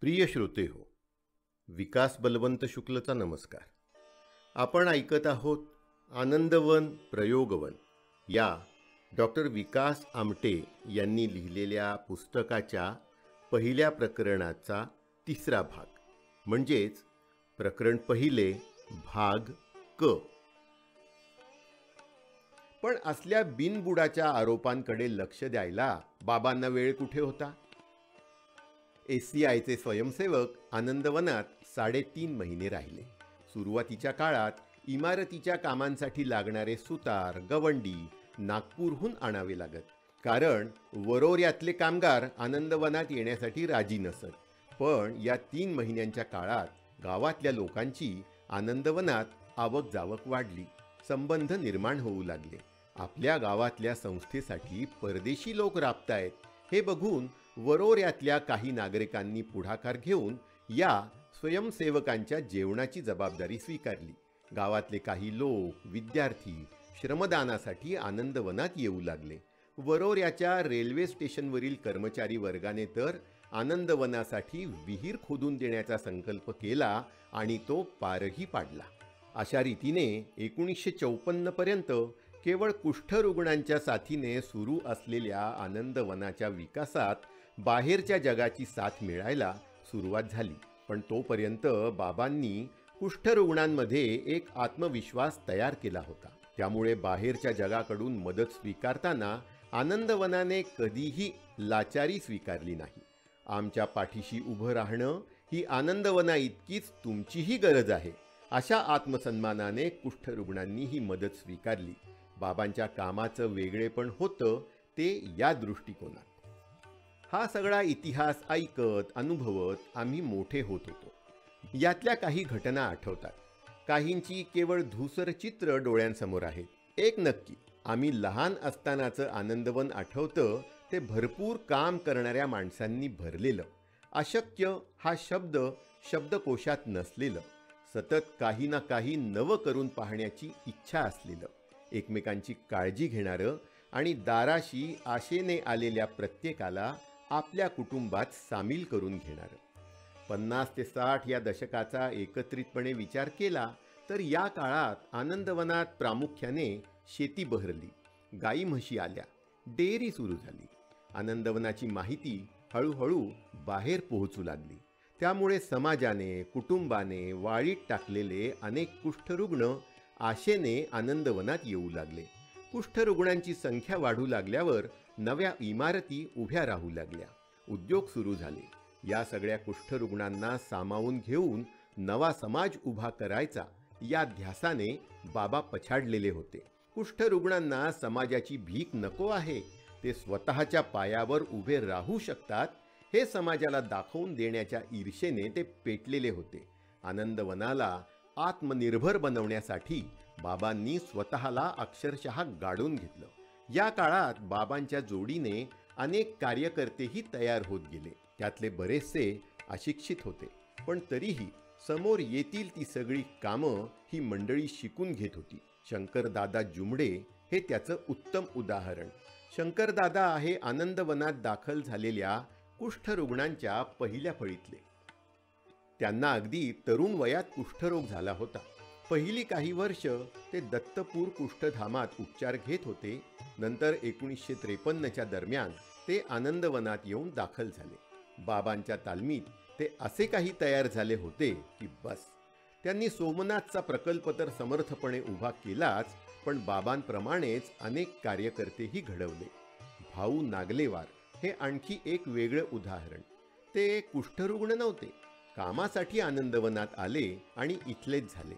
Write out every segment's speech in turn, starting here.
प्रिय श्रोते हो, विकास बलवंत शुक्लचा नमस्कार. आपण ऐकत आहोत आनंदवन प्रयोगवन या डॉक्टर विकास आमटे यांनी लिहिलेल्या पुस्तकाच्या पहिल्या प्रकरणाचा तिसरा भाग, म्हणजेच प्रकरण पहिले भाग क. पण असल्या बिनबुडाच्या आरोपांकडे लक्ष द्यायला बाबांना वेळ कुठे होता? SCIचे स्वयंसेवक आनंदवनात 3.5 महिने राहिले. सुरुवातीच्या काळात इमारतीच्या कामांसाठी लागणारे सुतार, गवंडी नागपूरहून आणावे लागत, कारण वरोऱ्यातले कामगार आनंदवनात येण्यासाठी राजी नसत. पण या 3 महिन्यांच्या काळात गावातल्या लोकांची आनंदवनात आवक जावक वाढली, संबंध निर्माण होऊ लागले. आपल्या गावातल्या संस्थेसाठी परदेशी लोक राबतायत हे बघून वरोऱ्यातल्या काही नागरिकांनी पुढाकार घेऊन या स्वयंसेवकांच्या जेवणाची जबाबदारी स्वीकारली. गावातले काही लोक, विद्यार्थी श्रमदानासाठी आनंदवनात येऊ लागले. वरोऱ्याच्या रेल्वे स्टेशनवरील कर्मचारी वर्गाने तर आनंदवनासाठी विहीर खोदून देण्याचा संकल्प केला आणि तो पारही पाडला. अशा रीतीने 1954 पर्यंत केवळ कुष्ठरुग्णांच्या साथीने सुरू असलेल्या आनंदवनाच्या विकासात बाहेरच्या जगाची साथ मिळायला सुरुवात झाली. पण तोपर्यंत बाबांनी कुष्ठरुग्णांमध्ये एक आत्मविश्वास तयार केला होता. त्यामुळे बाहेरच्या जगाकडून मदत स्वीकारताना आनंदवनाने कधीही लाचारी स्वीकारली नाही. आमच्या पाठीशी उभं राहणं ही आनंदवना इतकीच तुमचीही गरज आहे, अशा आत्मसन्मानाने कुष्ठरुग्णांनी ही मदत स्वीकारली. बाबांच्या कामाचं वेगळेपण होतं ते या दृष्टिकोनात. हा सगळा इतिहास ऐकत अनुभवत आम्ही मोठे होत होतो. यातल्या काही घटना आठवतात, काहींची केवळ धूसर चित्र डोळ्यांसमोर आहेत. एक नक्की, आम्ही लहान असतानाचं आनंदवन आठवतं ते भरपूर काम करणाऱ्या माणसांनी भरलेलं, अशक्य हा शब्द शब्दकोशात नसलेलं, सतत काही ना काही नवं करून पाहण्याची इच्छा असलेलं, एकमेकांची काळजी घेणारं आणि दाराशी आशेने आलेल्या प्रत्येकाला आपल्या कुटुंबात सामील करून घेणारं. 50 ते 60 या दशकाचा एकत्रितपणे विचार केला तर या काळात आनंदवनात प्रामुख्याने शेती बहरली, गाई म्हशी आल्या, डेअरी सुरू झाली. आनंदवनाची माहिती हळूहळू बाहेर पोहोचू लागली. त्यामुळे समाजाने, कुटुंबाने वाळीत टाकलेले अनेक कुष्ठरुग्ण आशेने आनंदवनात येऊ लागले. कुष्ठरुग्णांची संख्या वाढू लागल्यावर नव्या इमारती उभ्या राहू लागल्या, उद्योग सुरू झाले. या सगळ्या कुष्ठरुग्णांना सामावून घेऊन नवा समाज उभा करायचा या ध्यासाने बाबा पछाडलेले होते. कुष्ठरुग्णांना समाजाची भीक नको आहे, ते स्वतःच्या पायावर उभे राहू शकतात हे समाजाला दाखवून देण्याच्या ईर्षेने ते पेटलेले होते. आनंदवनाला आत्मनिर्भर बनवण्यासाठी बाबांनी स्वतःला अक्षरशः गाडून घेतलं. या काळात बाबांच्या जोडीने अनेक कार्यकर्तेही तयार होत गेले. त्यातले बरेचसे अशिक्षित होते, पण तरीही समोर येतील ती सगळी कामं ही मंडळी शिकून घेत होती. शंकरदादा जुमडे हे त्याचं उत्तम उदाहरण. शंकरदादा आहे आनंदवनात दाखल झालेल्या कुष्ठरुग्णांच्या पहिल्या फळीतले. त्यांना अगदी तरुण वयात कुष्ठरोग झाला होता. पहिली काही वर्ष ते दत्तपूर कुष्ठधामात उपचार घेत होते. नंतर 1953च्या दरम्यान ते आनंदवनात येऊन दाखल झाले. बाबांच्या तालमीत ते असे काही तयार झाले होते की बस. त्यांनी सोमनाथचा प्रकल्प तर समर्थपणे उभा केलाच, पण बाबांप्रमाणेच अनेक कार्यकर्तेही घडवले. भाऊ नागलेवार हे आणखी एक वेगळं उदाहरण. ते कुष्ठरुग्ण नव्हते, कामासाठी आनंदवनात आले आणि इथलेच झाले.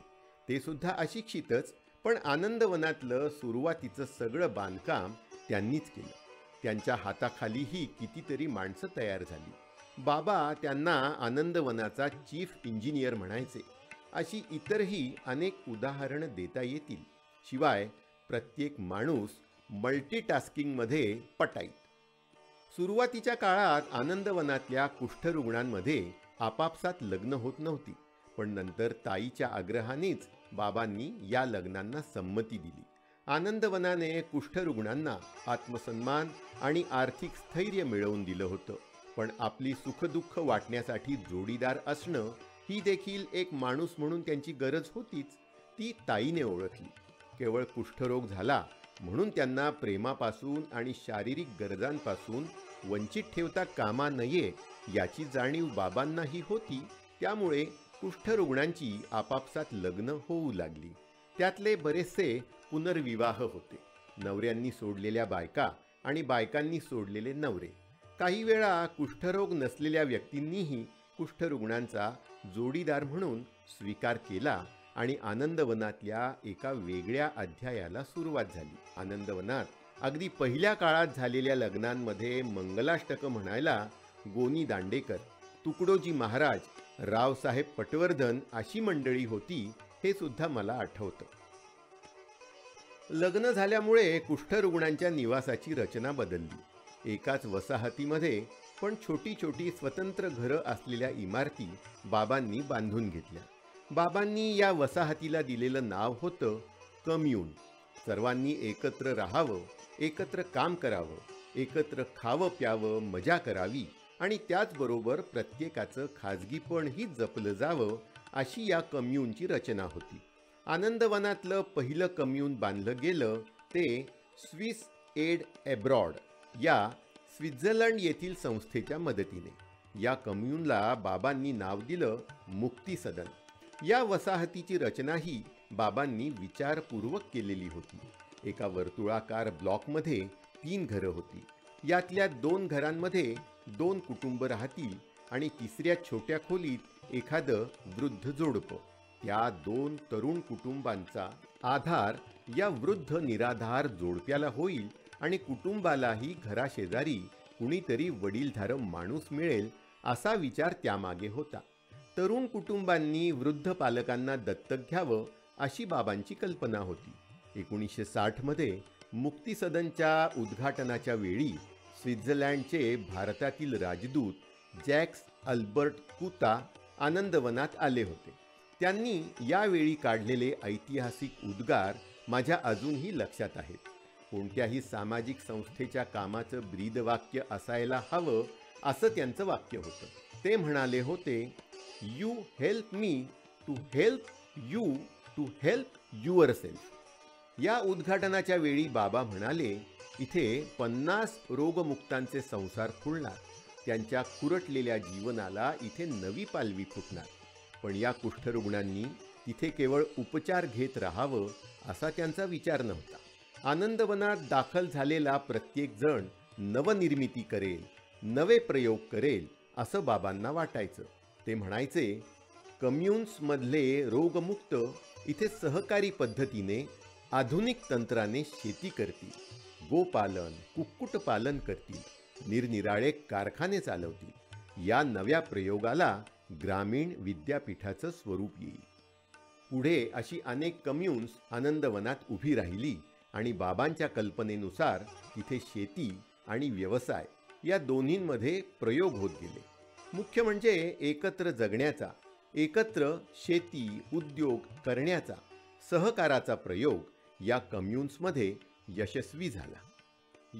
ते सुद्धा अशिक्षितच, पण आनंदवनातलं सुरुवातीचं सगळं बांधकाम त्यांनीच केलं. त्यांच्या हाताखालीही कितीतरी माणसं तयार झाली. बाबा त्यांना आनंदवनाचा चीफ इंजिनियर म्हणायचे. अशी इतरही अनेक उदाहरणं देता येतील. शिवाय प्रत्येक माणूस मल्टीटास्किंगमध्ये पटाईत. सुरुवातीच्या काळात आनंदवनातल्या कुष्ठरुग्णांमध्ये आपापसात लग्न होत नव्हती, पण नंतर ताईच्या आग्रहानेच बाबांनी या लग्नांना संमती दिली. आनंदवनाने कुष्ठरुग्णांना आत्मसन्मान आणि आर्थिक स्थैर्य मिळवून दिलं होतं. पण आपली सुखदुःख वाटण्यासाठी जोडीदार असणं ही देखील एक माणूस म्हणून त्यांची गरज होतीच, ती ताईने ओळखली. केवळ कुष्ठरोग झाला म्हणून त्यांना प्रेमापासून आणि शारीरिक गरजांपासून वंचित ठेवता कामा नये याची जाणीव बाबांनाही होती. त्यामुळे कुष्ठरुग्णांची आपापसात लग्न होऊ लागली. त्यातले बरेचसे पुनर्विवाह होते. नवऱ्यांनी सोडलेल्या बायका आणि बायकांनी सोडलेले नवरे. काही वेळा कुष्ठरोग नसलेल्या व्यक्तींनीही कुष्ठरुग्णांचा जोडीदार म्हणून स्वीकार केला आणि आनंदवनातल्या एका वेगळ्या अध्यायाला सुरुवात झाली. आनंदवनात अगदी पहिल्या काळात झालेल्या लग्नांमध्ये मंगलाष्टक म्हणायला गोनी दांडेकर, तुकडोजी महाराज, रावसाहेब पटवर्धन अशी मंडळी होती, हे सुद्धा मला आठवतं. लग्न झाल्यामुळे कुष्ठरुग्णांच्या निवासाची रचना बदलली. एकाच वसाहतीमध्ये पण छोटी छोटी स्वतंत्र घरं असलेल्या इमारती बाबांनी बांधून घेतल्या. बाबांनी या वसाहतीला दिलेलं नाव होतं कम्यून. सर्वांनी एकत्र राहावं, एकत्र काम करावं, एकत्र खावं प्यावं, मजा करावी आणि त्याचबरोबर प्रत्येकाचं खाजगीपणही जपलं जावं, अशी या कम्यूनची रचना होती. आनंदवनातलं पहिलं कम्यून बांधलं गेलं ते स्विस एड एब्रॉड या स्वित्झर्लंड येथील संस्थेच्या मदतीने. या कम्यूनला बाबांनी नाव दिलं मुक्ती सदन. या वसाहतीची रचनाही बाबांनी विचारपूर्वक केलेली होती. एका वर्तुळाकार ब्लॉकमध्ये 3 घरं होती. यातल्या 2 घरांमध्ये 2 कुटुंब राहतील आणि तिसऱ्या छोट्या खोलीत एखादं वृद्ध जोडपं. त्या 2 तरुण कुटुंबांचा आधार या वृद्ध निराधार जोडप्याला होईल आणि कुटुंबालाही घराशेजारी कुणीतरी वडीलधारं माणूस मिळेल असा विचार त्यामागे होता. तरुण कुटुंबांनी वृद्ध पालकांना दत्तक घ्यावं अशी बाबांची कल्पना होती. 1960 मध्ये मुक्ती सदनच्या उद्घाटनाच्या वेळी स्वित्झर्लंडचे भारतातील राजदूत जॅक्स अल्बर्ट कुता आनंदवनात आले होते. त्यांनी यावेळी काढलेले ऐतिहासिक उद्गार माझ्या अजूनही लक्षात आहेत. कोणत्याही सामाजिक संस्थेच्या कामाचं ब्रीदवाक्य असायला हवं असं त्यांचं वाक्य होतं. ते म्हणाले होते, you help me to help you to help yourself. या उद्घाटनाच्या वेळी बाबा म्हणाले, इथे 50 रोगमुक्तांचे संसार फुलणार. त्यांच्या खुरटलेल्या जीवनाला इथे नवी पालवी फुटणार. पण या कुष्ठरुग्णांनी तिथे केवळ उपचार घेत राहावं असा त्यांचा विचार नव्हता. आनंदवनात दाखल झालेला प्रत्येक जण नवनिर्मिती करेल, नवे प्रयोग करेल असं बाबांना वाटायचं. ते म्हणायचे, कम्युन्समधले रोगमुक्त इथे सहकारी पद्धतीने आधुनिक तंत्राने शेती करतील, गोपालन, कुक्कुटपालन करतील, निरनिराळे कारखाने चालवतील. या नव्या प्रयोगाला ग्रामीण विद्यापीठाचं स्वरूप येईल. पुढे अशी अनेक कम्युन्स आनंदवनात उभी राहिली आणि बाबांच्या कल्पनेनुसार तिथे शेती आणि व्यवसाय या दोन्हींमध्ये प्रयोग होत गेले. मुख्य म्हणजे एकत्र जगण्याचा, एकत्र शेती उद्योग करण्याचा, सहकाराचा प्रयोग या कम्युन्समध्ये यशस्वी झाला.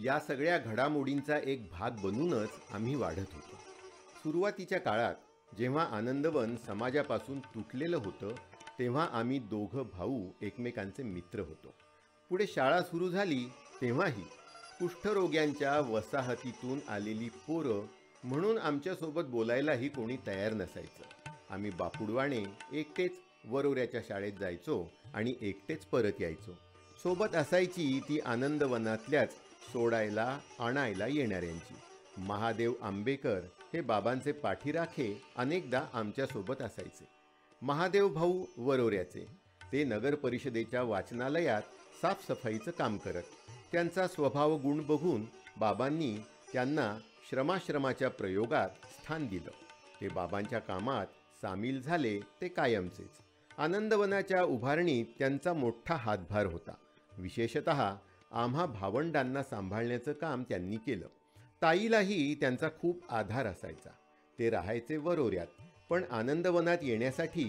या सगळ्या घडामोडींचा एक भाग बनूनच आम्ही वाढत होतो. सुरुवातीच्या काळात जेव्हा आनंदवन समाजापासून तुटलेलं होतं तेव्हा आम्ही दोघं भाऊ एकमेकांचे मित्र होतो. पुढे शाळा सुरू झाली तेव्हाही कुष्ठरोग्यांच्या वसाहतीतून आलेली पोरं म्हणून आमच्यासोबत बोलायलाही कोणी तयार नसायचं. आम्ही बापुडवाणे एकटेच वरोऱ्याच्या शाळेत जायचो आणि एकटेच परत यायचो. सोबत असायची ती आनंदवनातल्याच सोडायला आणायला येणाऱ्यांची. महादेव आंबेकर हे बाबांचे पाठीराखे अनेकदा आमच्यासोबत असायचे. महादेव भाऊ वरोऱ्याचे. ते नगर परिषदेच्या वाचनालयात साफसफाईचं काम करत. त्यांचा स्वभाव गुण बघून बाबांनी त्यांना श्रमाश्रमाच्या प्रयोगात स्थान दिलं. ते बाबांच्या कामात सामील झाले ते कायमचेच. आनंदवनाच्या उभारणीत त्यांचा मोठा हातभार होता. विशेषतः आम्हा भावंडांना सांभाळण्याचं काम त्यांनी केलं. ताईलाही त्यांचा खूप आधार असायचा. ते राहायचे वरोऱ्यात, पण आनंदवनात येण्यासाठी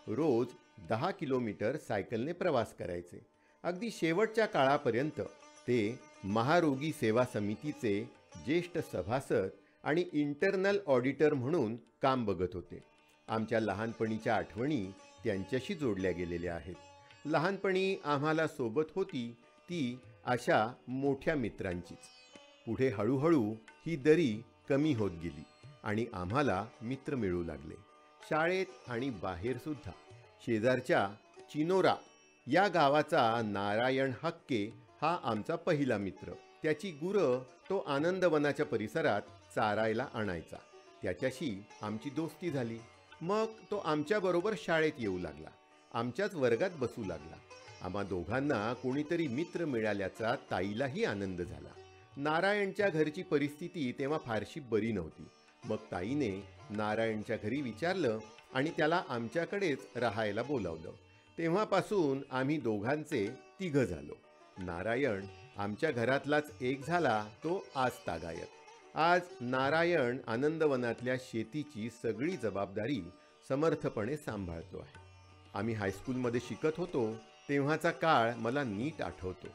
रोज 10 किलोमीटर सायकलने प्रवास करायचे. अगदी शेवटच्या काळापर्यंत ते महारोगी सेवा समितीचे ज्येष्ठ सभासद आणि इंटरनल ऑडिटर म्हणून काम बघत होते. आमच्या लहानपणीच्या आठवणी त्यांच्याशी जोडल्या गेलेल्या आहेत. लहानपणी आम्हाला सोबत होती ती अशा मोठ्या मित्रांचीच. पुढे हळूहळू ही दरी कमी होत गेली आणि आम्हाला मित्र मिळू लागले, शाळेत आणि बाहेरसुद्धा. शेजारच्या चिनोरा या गावाचा नारायण हक्के हा आमचा पहिला मित्र. त्याची गुरं तो आनंदवनाच्या परिसरात चारायला आणायचा. त्याच्याशी आमची दोस्ती झाली. मग तो आमच्याबरोबर शाळेत येऊ लागला, आमच्याच वर्गात बसू लागला. आम्हा दोघांना कोणीतरी मित्र मिळाल्याचा ताईलाही आनंद झाला. नारायणच्या घरची परिस्थिती तेव्हा फारशी बरी नव्हती. मग ताईने नारायणच्या घरी विचारलं आणि त्याला आमच्याकडेच राहायला बोलावलं. तेव्हापासून आम्ही दोघांचे तिघं झालो. नारायण आमच्या घरातलाच एक झाला तो आज तागायत. आज नारायण आनंदवनातल्या शेतीची सगळी जबाबदारी समर्थपणे सांभाळतो आहे. आम्ही हायस्कूलमध्ये शिकत होतो तेव्हाचा काळ मला नीट आठवतो.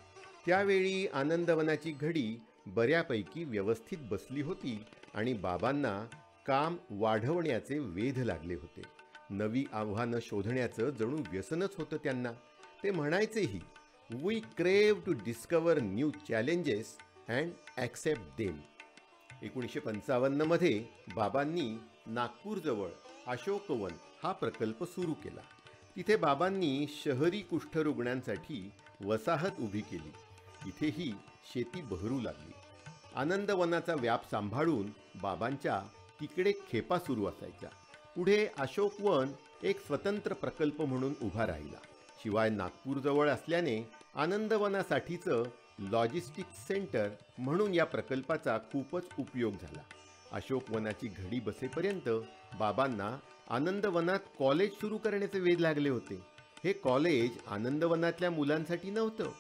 त्यावेळी आनंदवनाची घडी बऱ्यापैकी व्यवस्थित बसली होती आणि बाबांना काम वाढवण्याचे वेध लागले होते. नवी आव्हानं शोधण्याचं जणू व्यसनच होतं त्यांना. ते म्हणायचेही, we crave to discover new challenges and accept them. 1955 मध्ये बाबांनी नागपूरजवळ अशोकवन हा प्रकल्प सुरू केला. तिथे बाबांनी शहरी कुष्ठरुग्णांसाठी वसाहत उभी केली. इथेही शेती बहरू लागली. आनंदवनाचा व्याप सांभाळून बाबांच्या तिकडे खेपा सुरू असायच्या. पुढे अशोकवन एक स्वतंत्र प्रकल्प म्हणून उभा राहिला. शिवाय नागपूरजवळ असल्याने आनंदवनासाठीचं लॉजिस्टिक्स सेंटर म्हणून या प्रकल्पाचा खूपच उपयोग झाला. अशोकवनाची घडी बसेपर्यंत बाबांना आनंदवनात कॉलेज सुरू करण्याचे वेध लागले होते. हे कॉलेज आनंदवनातल्या मुलांसाठी नव्हतं.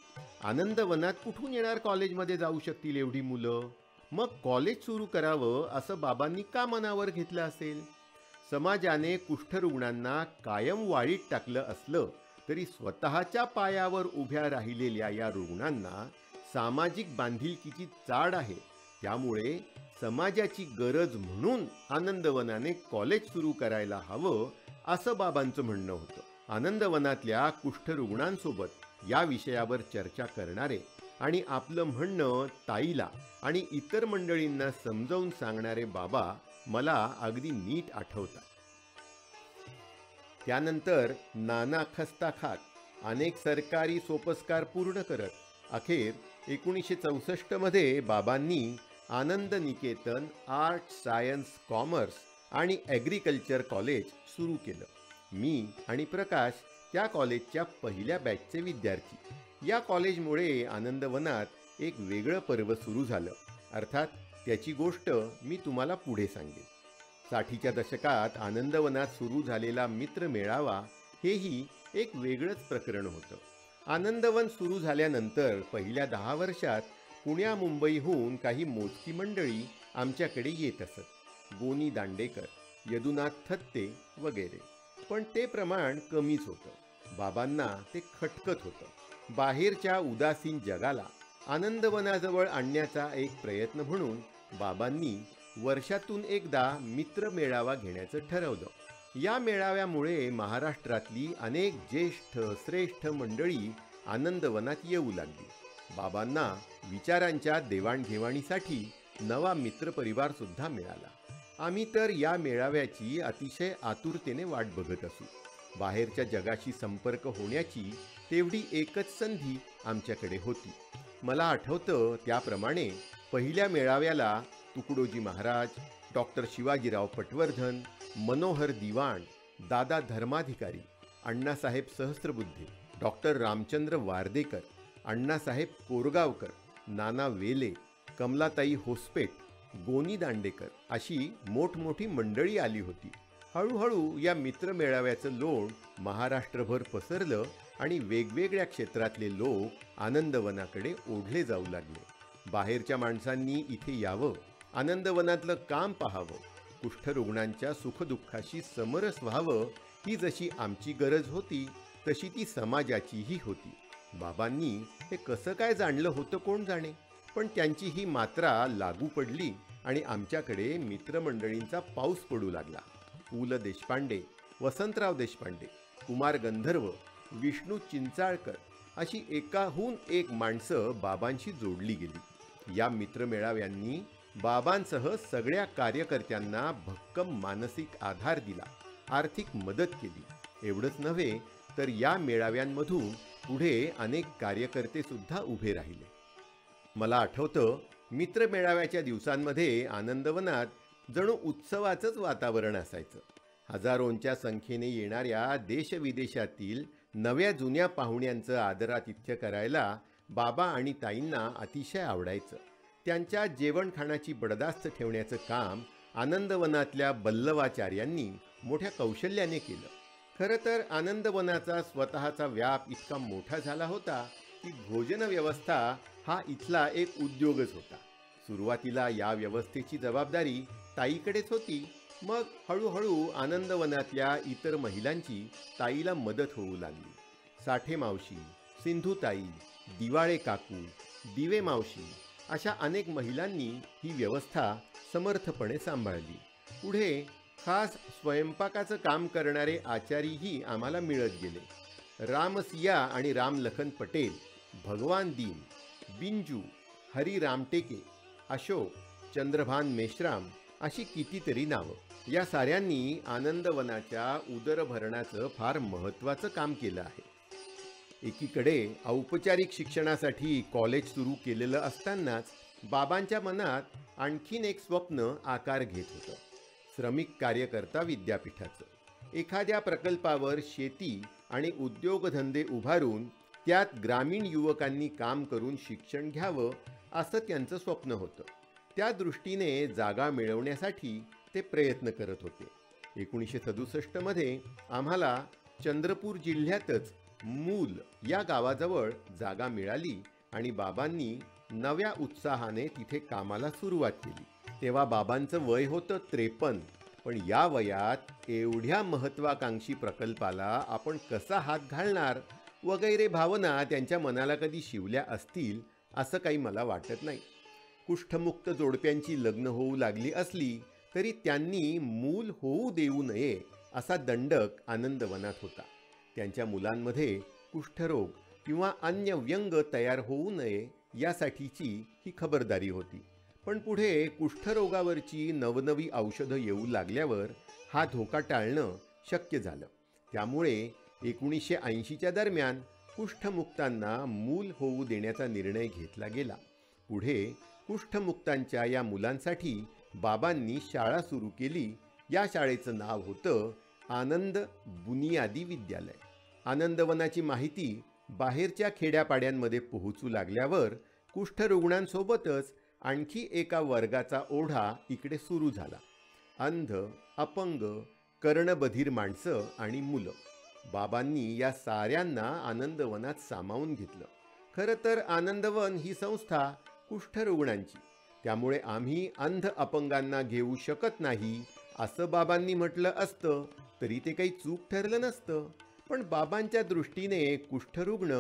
आनंदवनात कुठून येणार कॉलेजमध्ये जाऊ शकतील एवढी मुलं? मग कॉलेज सुरू करावं असं बाबांनी का मनावर घेतलं असेल? समाजाने कुष्ठरुग्णांना कायम वाळीत टाकलं असलं तरी स्वतःच्या पायावर उभ्या राहिलेल्या या रुग्णांना सामाजिक बांधिलकीची चाड आहे. त्यामुळे समाजाची गरज म्हणून आनंदवनाने कॉलेज सुरू करायला हवं असं बाबांचं म्हणणं होतं. आनंदवनातल्या कुष्ठरुग्णांसोबत या विषयावर चर्चा करणारे आणि आपलं म्हणणं ताईला आणि इतर मंडळींना समजावून सांगणारे बाबा मला अगदी नीट आठवतात. त्यानंतर नाना खस्ता खात अनेक सरकारी सोपस्कार पूर्ण करत अखेर 1964 मध्ये बाबांनी आनंद निकेतन आर्ट, सायन्स, कॉमर्स आणि ॲग्रिकल्चर कॉलेज सुरू केलं. मी आणि प्रकाश त्या कॉलेजच्या पहिल्या बॅचचे विद्यार्थी. या कॉलेजमुळे आनंदवनात एक वेगळं पर्व सुरू झालं. अर्थात त्याची गोष्ट मी तुम्हाला पुढे सांगेन. 60च्या दशकात आनंदवनात सुरू झालेला मित्र मेळावा हेही एक वेगळंच प्रकरण होतं. आनंदवन सुरू झाल्यानंतर पहिल्या 10 वर्षात पुण्या मुंबईहून काही मोजकी मंडळी आमच्याकडे येत असत. गोनी दांडेकर, यदुनाथ थत्ते वगैरे. पण ते प्रमाण कमीच होतं. बाबांना ते खटकत होतं. बाहेरच्या उदासीन जगाला आनंदवनाजवळ आणण्याचा एक प्रयत्न म्हणून बाबांनी वर्षातून एकदा मित्र मेळावा घेण्याचं ठरवलं. या मेळाव्यामुळे महाराष्ट्रातली अनेक ज्येष्ठ श्रेष्ठ मंडळी आनंदवनात येऊ लागली. बाबांना विचारांच्या देवाणघेवाणीसाठी नवा मित्रपरिवारसुद्धा मिळाला. आम्ही तर या मेळाव्याची अतिशय आतुरतेने वाट बघत असू. बाहेरच्या जगाशी संपर्क होण्याची तेवढी एकच संधी आमच्याकडे होती. मला आठवतं त्याप्रमाणे पहिल्या मेळाव्याला तुकडोजी महाराज, डॉक्टर शिवाजीराव पटवर्धन, मनोहर दिवाण, दादा धर्माधिकारी, अण्णासाहेब सहस्त्रबुद्धे, डॉक्टर रामचंद्र वार्देकर, अण्णासाहेब कोरगावकर, नाना वेले, कमलाताई होसपेट, गोनी दांडेकर अशी मोठमोठी मंडळी आली होती. हळूहळू या मित्रमेळाव्याचं लोण महाराष्ट्रभर पसरलं आणि वेगवेगळ्या क्षेत्रातले लोक आनंदवनाकडे ओढले जाऊ लागले. बाहेरच्या माणसांनी इथे यावं, आनंदवनातलं काम पाहावं, कुष्ठरुग्णांच्या सुखदुःखाशी समरस व्हावं, ही जशी आमची गरज होती तशी ती समाजाचीही होती. बाबांनी हे कसं काय जाणलं होतं कोण जाणे, पण त्यांची ही मात्रा लागू पडली आणि आमच्याकडे मित्रमंडळींचा पाऊस पडू लागला. पु ल देशपांडे, वसंतराव देशपांडे, कुमार गंधर्व, विष्णू चिंचाळकर अशी एकाहून एक माणसं बाबांशी जोडली गेली. या मित्रमेळाव्यांनी बाबांसह सगळ्या कार्यकर्त्यांना भक्कम मानसिक आधार दिला, आर्थिक मदत केली. एवढंच नव्हे तर या मेळाव्यांमधून पुढे अनेक कार्यकर्ते सुद्धा उभे राहिले. मला आठवतं, मित्रमेळाव्याच्या दिवसांमध्ये आनंदवनात जणू उत्सवाचंच वातावरण असायचं. हजारोंच्या संख्येने येणाऱ्या देशविदेशातील नव्या जुन्या पाहुण्यांचं आदरातिथ्य करायला बाबा आणि ताईंना अतिशय आवडायचं. त्यांच्या जेवणखाणाची बडदास्त ठेवण्याचं काम आनंदवनातल्या बल्लवाचार्यांनी मोठ्या कौशल्याने केलं. खरं तर आनंदवनाचा स्वतःचा व्याप इतका मोठा झाला होता की भोजन व्यवस्था हा इथला एक उद्योगच होता. सुरुवातीला या व्यवस्थेची जबाबदारी ताईकडेच होती. मग हळूहळू आनंदवनातल्या इतर महिलांची ताईला मदत होऊ लागली. साठे मावशी, सिंधुताई, दिवाळे काकू, दिवे मावशी अशा अनेक महिलांनी ही व्यवस्था समर्थपणे सांभाळली. पुढे खास स्वयंपाकाचं काम करणारे आचारीही आम्हाला मिळत गेले. रामसिया आणि रामलखन पटेल, भगवान दीन, बिंजू, हरी रामटेके, अशोक, चंद्रभान मेश्राम अशी कितीतरी नावं. या साऱ्यांनी आनंदवनाच्या उदरभरणाचं फार महत्त्वाचं काम केलं आहे. एकीकडे औपचारिक शिक्षणासाठी कॉलेज सुरू केलेलं असतानाच बाबांच्या मनात आणखीन एक स्वप्न आकार घेत होतं, श्रमिक कार्यकर्ता विद्यापीठाचं. एखाद्या प्रकल्पावर शेती आणि उद्योगधंदे उभारून त्यात ग्रामीण युवकांनी काम करून शिक्षण घ्यावं असं त्यांचं स्वप्न होतं. त्या दृष्टीने जागा मिळवण्यासाठी ते प्रयत्न करत होते. 1967 मध्ये आम्हाला चंद्रपूर जिल्ह्यातच मूल या गावाजवळ जागा मिळाली आणि बाबांनी नव्या उत्साहाने तिथे कामाला सुरुवात केली. तेव्हा बाबांचं वय होतं 53. पण या वयात एवढ्या महत्त्वाकांक्षी प्रकल्पाला आपण कसा हात घालणार वगैरे भावना त्यांच्या मनाला कधी शिवल्या असतील असं काही मला वाटत नाही. कुष्ठमुक्त जोडप्यांची लग्न होऊ लागली असली तरी त्यांनी मूल होऊ देऊ नये असा दंडक आनंदवनात होता. त्यांच्या मुलांमध्ये कुष्ठरोग किंवा अन्य व्यंग तयार होऊ नये यासाठीची ही खबरदारी होती. पण पुढे कुष्ठरोगावरची नवनवी औषधं येऊ लागल्यावर हा धोका टाळणं शक्य झालं. त्यामुळे 1980च्या दरम्यान कुष्ठमुक्तांना मूल होऊ देण्याचा निर्णय घेतला गेला. पुढे कुष्ठमुक्तांच्या या मुलांसाठी बाबांनी शाळा सुरू केली. या शाळेचं नाव होतं आनंद बुनियादी विद्यालय. आनंदवनाची माहिती बाहेरच्या खेड्यापाड्यांमध्ये पोहोचू लागल्यावर कुष्ठरुग्णांसोबतच आणखी एका वर्गाचा ओढा इकडे सुरू झाला. अंध, अपंग, कर्णबधीर माणसं आणि मुलं. बाबांनी या साऱ्यांना आनंदवनात सामावून घेतलं. खरं तर आनंदवन ही संस्था कुष्ठरुग्णांची, त्यामुळे आम्ही अंध अपंगांना घेऊ शकत नाही असं बाबांनी म्हटलं असतं तरी ते काही चूक ठरलं नसतं. पण बाबांच्या दृष्टीने कुष्ठरुग्ण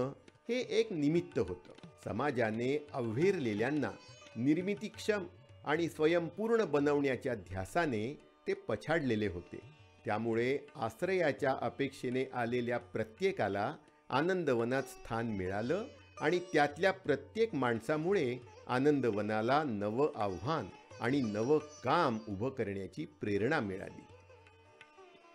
हे एक निमित्त होतं. समाजाने अव्हेरलेल्यांना निर्मितीक्षम आणि स्वयंपूर्ण बनवण्याच्या ध्यासाने ते पछाडलेले होते. त्यामुळे आश्रयाच्या अपेक्षेने आलेल्या प्रत्येकाला आनंदवनात स्थान मिळालं आणि त्यातल्या प्रत्येक माणसामुळे आनंदवनाला नवं आव्हान आणि नवं काम उभं करण्याची प्रेरणा मिळाली.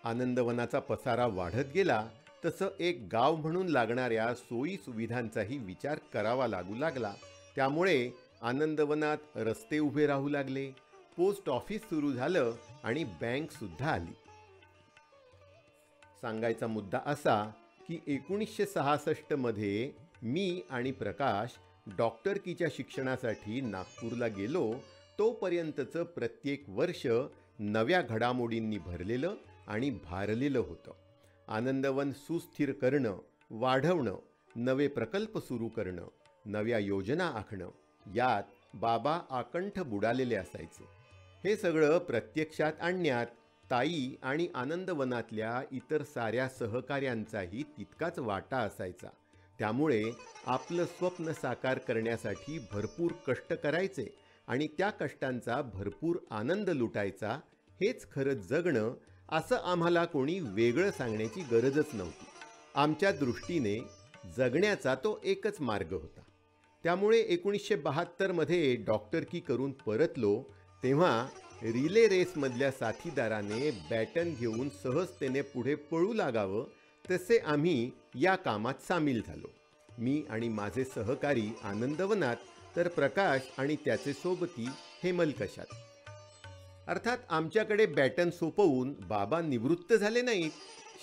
आनंदवनाचा पसारा वाढत गेला तसं एक गाव म्हणून लागणाऱ्या सोयी सुविधांचाही विचार करावा लागू लागला. त्यामुळे आनंदवनात रस्ते उभे राहू लागले, पोस्ट ऑफिस सुरू झालं आणि बँक सुद्धा आली. सांगायचा मुद्दा असा की 1966 मध्ये मी आणि प्रकाश डॉक्टरकीच्या शिक्षणासाठी नागपूरला गेलो. तोपर्यंतचं प्रत्येक वर्ष नव्या घडामोडींनी भरलेलं आणि भारलेलं होतं. आनंदवन सुस्थिर करणं, वाढवणं, नवे प्रकल्प सुरू करणं, नव्या योजना आखणं यात बाबा आकंठ बुडालेले असायचे. हे सगळं प्रत्यक्षात आणण्यात ताई आणि आनंदवनातल्या इतर साऱ्या सहकाऱ्यांचाही तितकाच वाटा असायचा. त्यामुळे आपलं स्वप्न साकार करण्यासाठी भरपूर कष्ट करायचे आणि त्या कष्टांचा भरपूर आनंद लुटायचा हेच खरं जगणं असं आम्हाला कोणी वेगळं सांगण्याची गरजच नव्हती. आमच्या दृष्टीने जगण्याचा तो एकच मार्ग होता. त्यामुळे 1972 मध्ये डॉक्टरकी करून परतलो तेव्हा रिले रेसमधल्या साथीदाराने बॅटन घेऊन सहजतेने पुढे पळू लागावं तसे आम्ही या कामात सामील झालो. मी आणि माझे सहकारी आनंदवनात, तर प्रकाश आणि त्याचे सोबती हेमलकशात. अर्थात आमच्याकडे बॅटन सोपवून बाबा निवृत्त झाले नाहीत.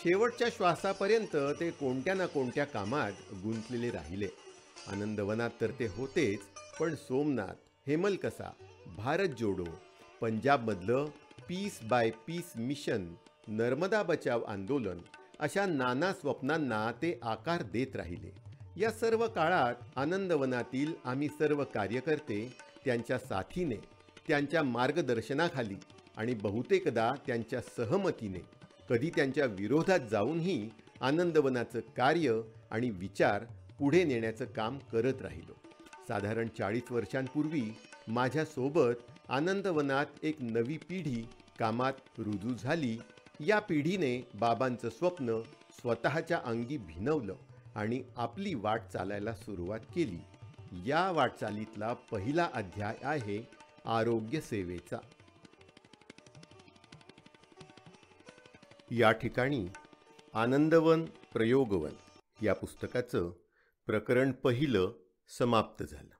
शेवटच्या श्वासापर्यंत ते कोणत्या ना कोणत्या कामात गुंतलेले राहिले. आनंदवनात तर ते होतेच, पण सोमनाथ, हेमलकसा, भारत जोडो, पंजाबमधलं peace by peace mission, Narmada Bachao Andolan अशा नाना स्वप्नांना ते आकार देत राहिले. या सर्व काळात आनंदवनातील आम्ही सर्व कार्यकर्ते त्यांच्या साथीने, त्यांच्या मार्गदर्शनाखाली आणि बहुतेकदा त्यांच्या सहमतीने, कधी त्यांच्या विरोधात जाऊनही आनंदवनाचं कार्य आणि विचार पुढे नेण्याचं काम करत राहिलो. साधारण 40 वर्षांपूर्वी माझ्यासोबत आनंदवनात एक नवी पिढी कामात रुजू झाली. या पिढीने बाबांचं स्वप्न स्वतःच्या अंगी भिनवलं आणि आपली वाट चालायला सुरुवात केली. या वाटचालीतला पहिला अध्याय आहे आरोग्य सेवेचा. या ठिकाणी आनंदवन प्रयोगवन या पुस्तकाचं प्रकरण पहिलं समाप्त झालं.